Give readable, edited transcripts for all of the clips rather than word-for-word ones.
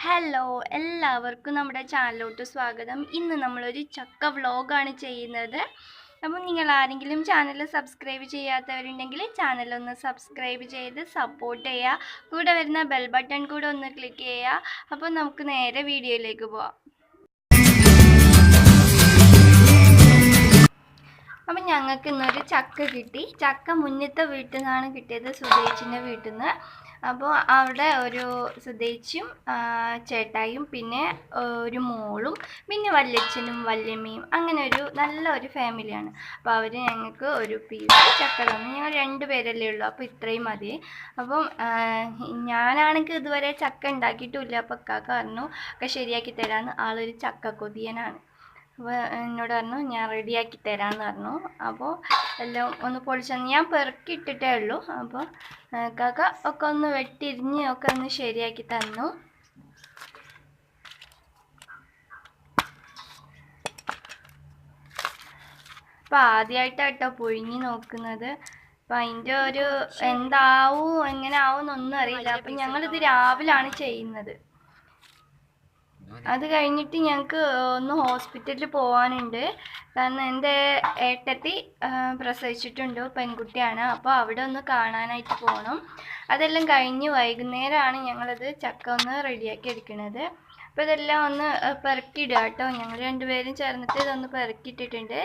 Hello എല്ലാവർക്കും നമ്മുടെ ചാനലിലോട്ട് സ്വാഗതം. ഇന്ന് നമ്മളൊരു ചക്ക വ്ളോഗാണ് ചെയ്യുന്നത്. അപ്പം നിങ്ങൾ ആരെങ്കിലും ചാനൽ സബ്സ്ക്രൈബ് ചെയ്യാത്തവരുണ്ടെങ്കിൽ ചാനലൊന്ന് സബ്സ്ക്രൈബ് ചെയ്ത് സപ്പോർട്ട് ചെയ്യുക. കൂടെ വരുന്ന ബെൽ ബട്ടൺ കൂടെ ഒന്ന് ക്ലിക്ക് ചെയ്യുക. അപ്പോൾ നമുക്ക് നേരെ വീഡിയോയിലേക്ക് പോവാം. അപ്പം ഞങ്ങൾക്ക് ഇന്നൊരു ചക്ക കിട്ടി. ചക്ക മുന്നത്തെ വീട്ടിൽ നിന്നാണ് കിട്ടിയത്, സുധേച്ചിൻ്റെ വീട്ടിൽ നിന്ന്. അപ്പോൾ അവിടെ ഒരു സുധേച്ചിയും ചേട്ടായും പിന്നെ ഒരു മോളും പിന്നെ വല്യച്ഛനും വല്യമ്മയും അങ്ങനെ ഒരു നല്ലൊരു ഫാമിലിയാണ്. അപ്പോൾ അവർ ഞങ്ങൾക്ക് ഒരു പീസ് ചക്ക തന്നു. ഞങ്ങൾ 2 പേരല്ലേ ഉള്ളൂ, അപ്പോൾ ഇത്രയും മതി. അപ്പം ഞാനാണെങ്കിൽ ഇതുവരെ ചക്ക ഉണ്ടാക്കിയിട്ടുമില്ല. അപ്പോൾ കാക്ക പറഞ്ഞു ഒക്കെ ശരിയാക്കി തരാമെന്ന്. ആളൊരു ചക്ക കൊതിയനാണ്. അപ്പോൾ എന്നോട് പറഞ്ഞു ഞാൻ റെഡിയാക്കി തരാമെന്ന് പറഞ്ഞു. അപ്പോൾ എല്ലാം ഒന്ന് പൊളിച്ചെന്ന് ഞാൻ പെറുക്കിയിട്ടിട്ടേ ഉള്ളൂ. അപ്പോൾ കാക്ക ഒക്കെ ഒന്ന് വെട്ടിരിഞ്ഞ് ഒക്കെ ഒന്ന് ശരിയാക്കി തന്നു. അപ്പോൾ ആദ്യമായിട്ടാട്ടോ പൊഴിഞ്ഞ് നോക്കുന്നത്. അപ്പം അതിൻ്റെ ഒരു എന്താവും എങ്ങനെ ആവും എന്നൊന്നും അറിയില്ല. അപ്പം ഞങ്ങളിത് രാവിലാണ് ചെയ്യുന്നത്. അത് കഴിഞ്ഞിട്ട് ഞങ്ങൾക്ക് ഒന്ന് ഹോസ്പിറ്റലിൽ പോകാനുണ്ട്. കാരണം എൻ്റെ ഏട്ടത്തി പ്രസവിച്ചിട്ടുണ്ട്, പെൺകുട്ടിയാണ്. അപ്പോൾ അവിടെ ഒന്ന് കാണാനായിട്ട് പോകണം. അതെല്ലാം കഴിഞ്ഞ് വൈകുന്നേരമാണ് ഞങ്ങളത് ചക്ക ഒന്ന് റെഡിയാക്കി എടുക്കുന്നത്. അപ്പോൾ ഇതെല്ലാം ഒന്ന് പെറുക്കിയിടുക കേട്ടോ. ഞങ്ങൾ 2 പേരും ചേർന്നിട്ട് ഇതൊന്ന് പെറുക്കിയിട്ടിട്ടുണ്ട്.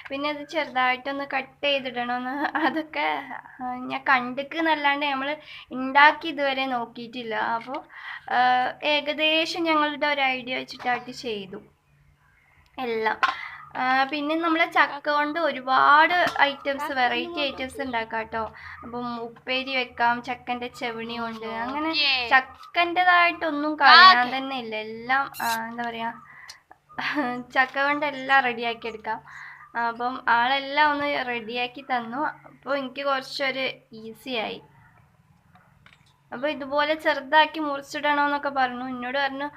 പിന്നെ അത് ചെറുതായിട്ടൊന്ന് കട്ട് ചെയ്തിടണമെന്ന് അതൊക്കെ ഞാൻ കണ്ടിക്കുന്നല്ലാണ്ട് നമ്മൾ ഉണ്ടാക്കി ഇതുവരെ നോക്കിയിട്ടില്ല. അപ്പോൾ ഏകദേശം ഞങ്ങളുടെ ഒരു ഐഡിയ വെച്ചിട്ടായിട്ട് ചെയ്തു എല്ലാം. പിന്നെ നമ്മളെ ചക്ക കൊണ്ട് ഒരുപാട് ഐറ്റംസ്, വെറൈറ്റി ഐറ്റംസ് ഉണ്ടാക്കാം കേട്ടോ. അപ്പം ഉപ്പേരി വെക്കാം, ചക്കൻ്റെ ചെവിണി കൊണ്ട്, അങ്ങനെ ചക്കൻ്റെതായിട്ടൊന്നും കാണാൻ തന്നെ ഇല്ല. എല്ലാം എന്താ പറയുക, ചക്ക കൊണ്ട് എല്ലാം റെഡിയാക്കി എടുക്കാം. അപ്പം ആളെല്ലാം ഒന്ന് റെഡിയാക്കി തന്നു. അപ്പോൾ എനിക്ക് കുറച്ചൊരു ഈസിയായി. അപ്പോൾ ഇതുപോലെ ചെറുതാക്കി മുറിച്ചിടണമെന്നൊക്കെ പറഞ്ഞു. എന്നോട് പറഞ്ഞു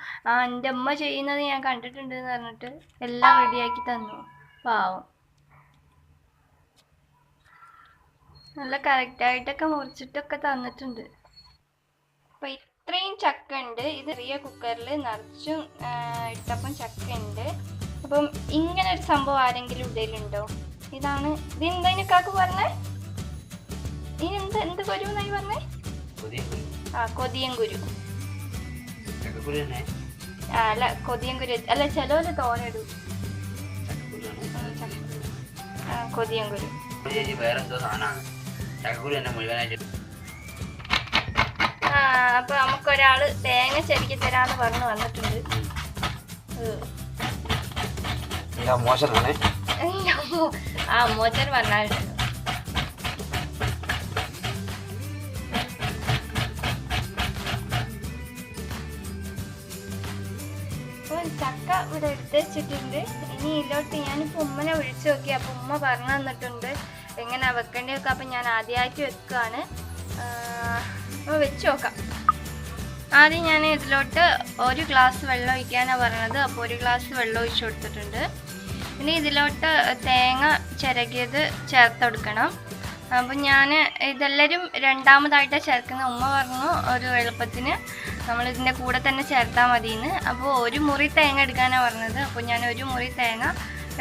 എൻ്റെ അമ്മ ചെയ്യുന്നത് ഞാൻ കണ്ടിട്ടുണ്ട് എന്ന് പറഞ്ഞിട്ട് എല്ലാം റെഡിയാക്കി തന്നു. പാവം, നല്ല കറക്റ്റായിട്ടൊക്കെ മുറിച്ചിട്ടൊക്കെ തന്നിട്ടുണ്ട്. അപ്പോൾ ഇത്രയും ചക്ക ഉണ്ട്. ഇത് ചെറിയ കുക്കറിൽ നിറച്ചും ഇട്ടപ്പം ചക്ക ഉണ്ട്. അപ്പം ഇങ്ങനെ ഒരു സംഭവം ആരെങ്കിലും ഇടയിലുണ്ടോ? ഇതാണ് ഇതെന്താ കാക്ക് പറഞ്ഞേ? ഇനി എന്ത് കുരു എന്നായി പറഞ്ഞേ? കൊതിയൻ കുരു. അല്ല, കൊതിയൻ കുരു അല്ല, ചിലവര് തോന്നിടും. കൊതിയൻ കുരു. അപ്പൊ നമുക്കൊരാള് തേങ്ങ ചെരുക്കി തരാന്ന് പറഞ്ഞു വന്നിട്ടുണ്ട്. മോശം പറഞ്ഞാലുണ്ട്. ചക്ക ഇവിടെ എടുത്ത് വെച്ചിട്ടുണ്ട്. ഇനി ഇതിലോട്ട് ഞാനിപ്പോൾ ഉമ്മനെ വിളിച്ചു നോക്കി. അപ്പോൾ ഉമ്മ പറഞ്ഞു തന്നിട്ടുണ്ട് എങ്ങനെ വെക്കേണ്ടതൊക്കെ. അപ്പം ഞാൻ ആദ്യമായിട്ട് വെക്കുകയാണ്. അപ്പോൾ വെച്ച് നോക്കാം. ആദ്യം ഞാൻ ഇതിലോട്ട് 1 ഗ്ലാസ് വെള്ളം ഒഴിക്കാനാണ് പറഞ്ഞത്. അപ്പോൾ 1 ഗ്ലാസ് വെള്ളം ഒഴിച്ചു കൊടുത്തിട്ടുണ്ട്. ഇനി ഇതിലോട്ട് തേങ്ങ ചിരകിയത് ചേർത്ത് കൊടുക്കണം. അപ്പം ഞാൻ ഇതെല്ലാവരും രണ്ടാമതായിട്ടാണ് ചേർക്കുന്നത്. ഉമ്മ പറഞ്ഞു ഒരു എളുപ്പത്തിന് നമ്മളിതിൻ്റെ കൂടെ തന്നെ ചേർത്താൽ മതിയെന്ന്. അപ്പോൾ 1 മുറി തേങ്ങ എടുക്കാനാണ് പറഞ്ഞത്. അപ്പോൾ ഞാൻ 1 മുറി തേങ്ങ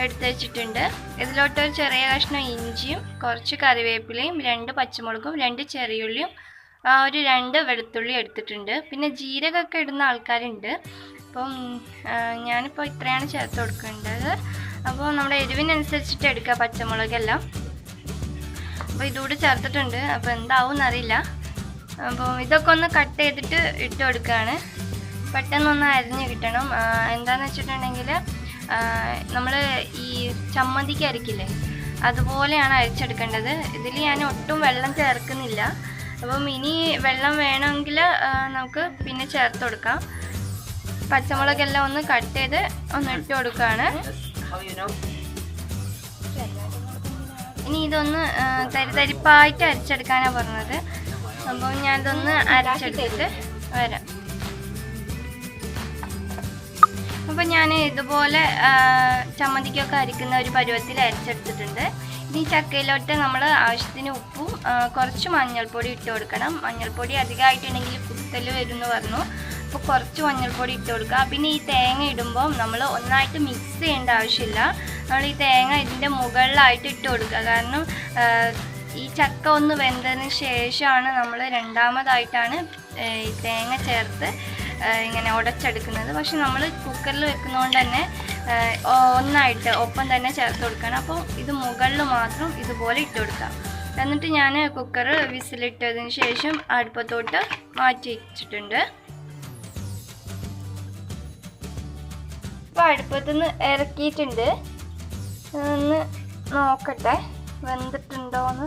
എടുത്ത് വെച്ചിട്ടുണ്ട്. ഇതിലോട്ടൊരു ചെറിയ കഷ്ണം ഇഞ്ചിയും കുറച്ച് കറിവേപ്പിലയും 2 പച്ചമുളകും 2 ചെറിയുള്ളിയും ഒരു 2 വെളുത്തുള്ളി എടുത്തിട്ടുണ്ട്. പിന്നെ ജീരകമൊക്കെ ഇടുന്ന ആൾക്കാരുണ്ട്. അപ്പം ഞാനിപ്പോൾ ഇത്രയാണ് ചേർത്ത് കൊടുക്കേണ്ടത്. അപ്പോൾ നമ്മുടെ എരിവിനനുസരിച്ചിട്ട് എടുക്കുക പച്ചമുളകെല്ലാം. അപ്പോൾ ഇതുകൂടി ചേർത്തിട്ടുണ്ട്. അപ്പോൾ എന്താവും എന്നറിയില്ല. അപ്പോൾ ഇതൊക്കെ ഒന്ന് കട്ട് ചെയ്തിട്ട് ഇട്ട് കൊടുക്കുകയാണ്. പെട്ടെന്നൊന്ന് അരിഞ്ഞ് കിട്ടണം. എന്താണെന്ന് വെച്ചിട്ടുണ്ടെങ്കിൽ നമ്മൾ ഈ ചമ്മന്തിക്ക് അരക്കില്ലേ, അതുപോലെയാണ് അരച്ചെടുക്കേണ്ടത്. ഇതിൽ ഞാൻ ഒട്ടും വെള്ളം ചേർക്കുന്നില്ല. അപ്പം ഇനി വെള്ളം വേണമെങ്കിൽ നമുക്ക് പിന്നെ ചേർത്ത് കൊടുക്കാം. പച്ചമുളകെല്ലാം ഒന്ന് കട്ട് ചെയ്ത് ഒന്ന് ഇട്ട് കൊടുക്കുകയാണ്. ഇനി ഇതൊന്ന് തരിപ്പായിട്ട് അരച്ചെടുക്കാനാണ് പറഞ്ഞത്. അപ്പോൾ ഞാനിതൊന്ന് അരച്ചെടുത്തിട്ട് വരാം. അപ്പോൾ ഞാൻ ഇതുപോലെ ചമ്മന്തിക്കൊക്കെ അരിക്കുന്ന ഒരു പരുവത്തിൽ അരച്ചെടുത്തിട്ടുണ്ട്. ഇനി ചക്കയിലോട്ട് നമ്മൾ ആവശ്യത്തിന് ഉപ്പും കുറച്ച് മഞ്ഞൾപ്പൊടി ഇട്ട് കൊടുക്കണം. മഞ്ഞൾപ്പൊടി അധികമായിട്ടുണ്ടെങ്കിൽ കുത്തൽ വരും എന്ന് പറഞ്ഞു. അപ്പോൾ കുറച്ച് മഞ്ഞൾപ്പൊടി ഇട്ട് കൊടുക്കുക. പിന്നെ ഈ തേങ്ങ ഇടുമ്പോൾ നമ്മൾ ഒന്നായിട്ട് മിക്സ് ചെയ്യേണ്ട ആവശ്യമില്ല. നമ്മൾ ഈ തേങ്ങ ഇതിൻ്റെ മുകളിലായിട്ട് ഇട്ട് കൊടുക്കുക. കാരണം ഈ ചക്ക ഒന്ന് വെന്തതിന് ശേഷമാണ് നമ്മൾ രണ്ടാമതായിട്ടാണ് ഈ തേങ്ങ ചേർത്ത് ഇങ്ങനെ ഉടച്ചെടുക്കുന്നത്. പക്ഷെ നമ്മൾ കുക്കറിൽ വെക്കുന്നതുകൊണ്ട് തന്നെ ഒന്നായിട്ട് ഒപ്പം തന്നെ ചേർത്ത് കൊടുക്കണം. അപ്പോൾ ഇത് മുകളിൽ മാത്രം ഇതുപോലെ ഇട്ട് കൊടുക്കാം. എന്നിട്ട് ഞാൻ കുക്കർ വിസിലിട്ടതിന് ശേഷം അടുപ്പത്തോട്ട് മാറ്റി വെച്ചിട്ടുണ്ട്. അപ്പോൾ അടുപ്പത്തുനിന്ന് ഇറക്കിയിട്ടുണ്ട്. ഒന്ന് നോക്കട്ടെ വെന്തിട്ടുണ്ടോയെന്ന്.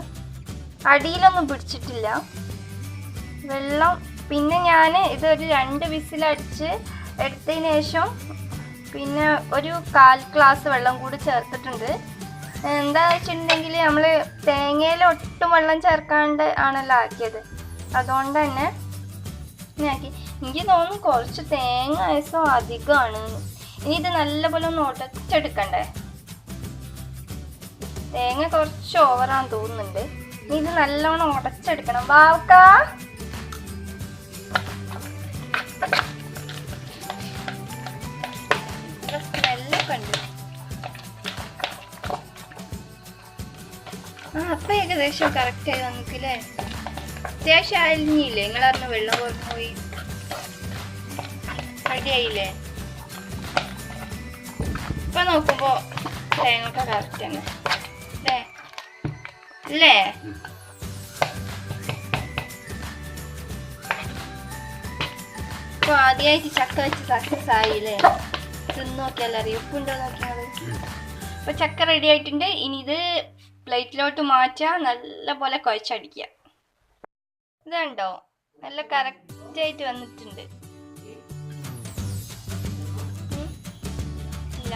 അടിയിലൊന്നും പിടിച്ചിട്ടില്ല വെള്ളം. പിന്നെ ഞാൻ ഇതൊരു 2 വിസിലടിച്ച് എടുത്തതിന് ശേഷം പിന്നെ ഒരു 1/4 ഗ്ലാസ് വെള്ളം കൂടി ചേർത്തിട്ടുണ്ട്. എന്താ വെച്ചിട്ടുണ്ടെങ്കിൽ നമ്മൾ തേങ്ങയിൽ ഒട്ടും വെള്ളം ചേർക്കാണ്ട് ആണല്ലോ ആക്കിയത്. അതുകൊണ്ട് തന്നെ എനിക്ക് തോന്നുന്നു കുറച്ച് തേങ്ങ ആവശ്യം അധികമാണ്. ഇനി ഇത് നല്ലപോലെ ഒന്ന് ഉടച്ചെടുക്കണ്ടേ. തേങ്ങ കുറച്ച് ഓവറാന്ന് തോന്നുന്നുണ്ട്. ഇനി ഇത് നല്ലോണം ഉടച്ചെടുക്കണം. വാവക്കാ സ്മെല്ലൊക്കെ ഉണ്ട്. അപ്പം ഏകദേശം കറക്റ്റായി വന്നിട്ടില്ലേ. അത്യാവശ്യം അരിഞ്ഞില്ലേ? നിങ്ങളറിഞ്ഞ വെള്ളം കുറഞ്ഞു പോയി. റെഡി ആയില്ലേ? ഇപ്പം നോക്കുമ്പോൾ തേങ്ങയൊക്കെ കറക്റ്റ് തന്നെ അല്ലേ? ഇപ്പോൾ ആദ്യമായിട്ട് ചക്ക വെച്ച് സക്സസ് ആയില്ലേ? തിന്ന് നോക്കിയാൽ അറിയാം. ഉപ്പുണ്ടോ നോക്കിയാൽ. അപ്പോൾ ചക്ക റെഡി ആയിട്ടുണ്ട്. ഇനി ഇത് പ്ലേറ്റിലോട്ട് മാറ്റുക. നല്ല പോലെ കുഴച്ചടിക്കുക. ഇതുണ്ടോ? നല്ല കറക്റ്റായിട്ട് വന്നിട്ടുണ്ട്. ഇല്ല